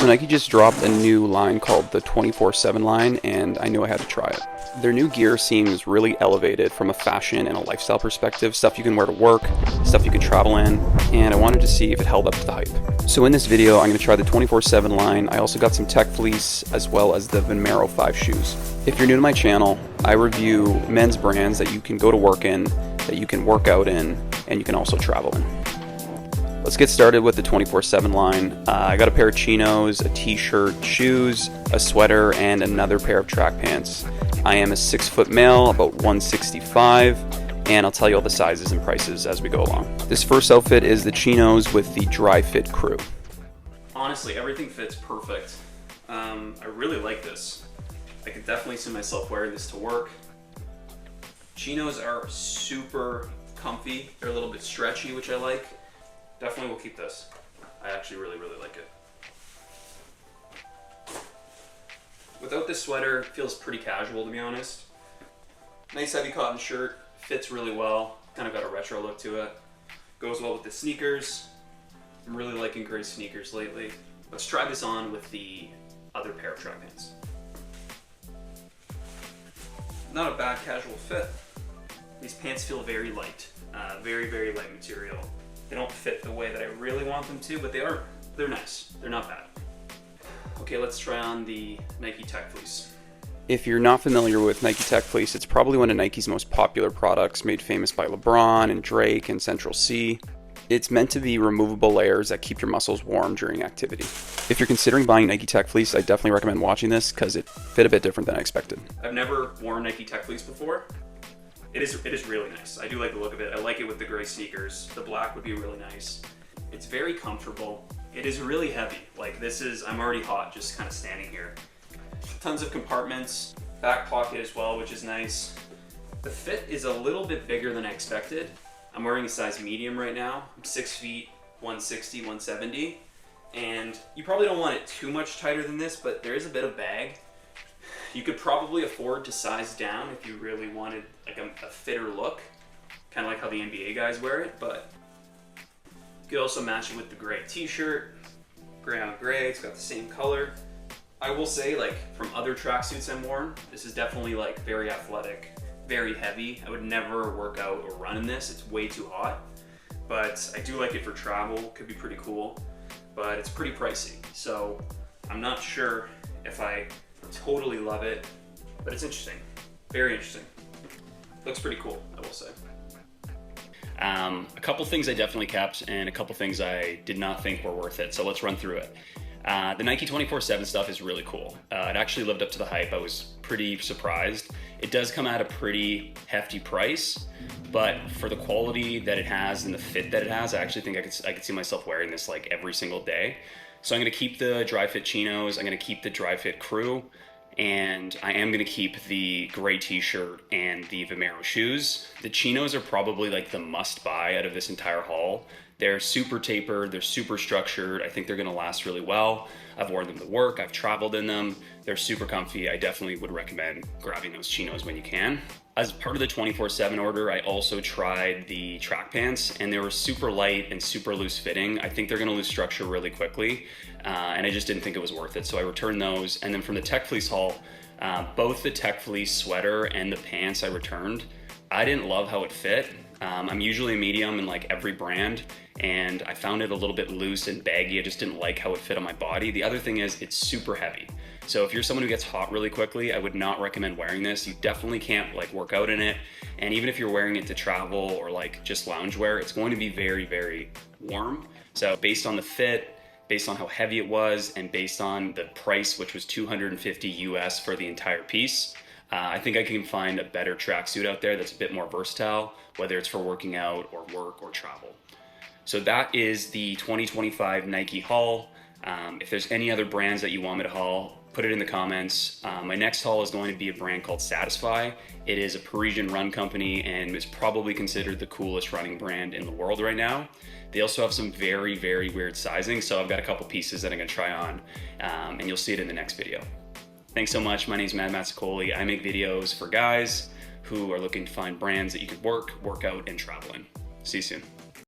Nike just dropped a new line called the 24/7 line, and I knew I had to try it. Their new gear seems really elevated from a fashion and a lifestyle perspective, stuff you can wear to work, stuff you can travel in, and I wanted to see if it held up to the hype. So in this video, I'm going to try the 24/7 line. I also got some Tech Fleece as well as the Vomero 5 shoes. If you're new to my channel, I review men's brands that you can go to work in, that you can work out in, and you can also travel in. Let's get started with the 24/7 line. I got a pair of chinos, a t-shirt, shoes, a sweater, and another pair of track pants. I am a 6-foot male, about 165, and I'll tell you all the sizes and prices as we go along. This first outfit is the chinos with the dry fit crew. Honestly, everything fits perfect. I really like this. I could definitely see myself wearing this to work. Chinos are super comfy. They're a little bit stretchy, which I like. Definitely will keep this. I actually really like it. Without this sweater, it feels pretty casual, to be honest. Nice heavy cotton shirt, fits really well. Kind of got a retro look to it. Goes well with the sneakers. I'm really liking gray sneakers lately. Let's try this on with the other pair of track pants. Not a bad casual fit. These pants feel very light. Very light material. They don't fit the way that I really want them to, but they're nice. They're not bad. Okay, let's try on the Nike Tech Fleece. If you're not familiar with Nike Tech Fleece, it's probably one of Nike's most popular products, made famous by LeBron and Drake and Central C. It's meant to be removable layers that keep your muscles warm during activity. If you're considering buying Nike Tech Fleece, I definitely recommend watching this because it fit a bit different than I expected. I've never worn Nike Tech Fleece before. It is really nice. I do like the look of it. I like it with the gray sneakers. The black would be really nice. It's very comfortable. It is really heavy. Like I'm already hot just kind of standing here. Tons of compartments, back pocket as well, which is nice. The fit is a little bit bigger than I expected. I'm wearing a size medium right now. I'm 6 feet, 160, 170. And you probably don't want it too much tighter than this, but there is a bit of bag. You could probably afford to size down if you really wanted like a fitter look, kind of like how the NBA guys wear it, but you could also match it with the gray t-shirt, gray on gray, it's got the same color. I will say, like, from other tracksuits I've worn, this is definitely like very athletic, very heavy. I would never work out or run in this, it's way too hot, but I do like it for travel, could be pretty cool, but it's pretty pricey, so I'm not sure if I totally love it, but it's interesting, very interesting. Looks pretty cool, I will say. A couple things I definitely kept and a couple things I did not think were worth it, so let's run through it. The Nike 24/7 stuff is really cool. It actually lived up to the hype. I was pretty surprised. It does come at a pretty hefty price, but for the quality that it has and the fit that it has, I actually think I could see myself wearing this like every single day. So I'm gonna keep the dry fit chinos, I'm gonna keep the dry fit crew, and I am gonna keep the gray t-shirt and the Vomero shoes. The chinos are probably like the must buy out of this entire haul. They're super tapered, they're super structured. I think they're gonna last really well. I've worn them to work, I've traveled in them. They're super comfy. I definitely would recommend grabbing those chinos when you can. As part of the 24/7 order, I also tried the track pants and they were super light and super loose fitting. I think they're gonna lose structure really quickly and I just didn't think it was worth it. So I returned those. And then from the Tech Fleece haul, both the Tech Fleece sweater and the pants I returned, I didn't love how it fit. I'm usually a medium in like every brand and I found it a little bit loose and baggy. I just didn't like how it fit on my body. The other thing is it's super heavy. So if you're someone who gets hot really quickly, I would not recommend wearing this. You definitely can't like work out in it. And even if you're wearing it to travel or like just loungewear, it's going to be very warm. So based on the fit, based on how heavy it was, and based on the price, which was $250 US for the entire piece, I think I can find a better tracksuit out there that's a bit more versatile, whether it's for working out or work or travel. So that is the 2025 Nike haul. If there's any other brands that you want me to haul, put it in the comments. My next haul is going to be a brand called Satisfy. It is a Parisian run company and is probably considered the coolest running brand in the world right now. They also have some very weird sizing, so I've got a couple pieces that I'm gonna try on, and you'll see it in the next video. Thanks so much. My name is Matt Matsicoli. I make videos for guys who are looking to find brands that you could work out, and travel in. See you soon.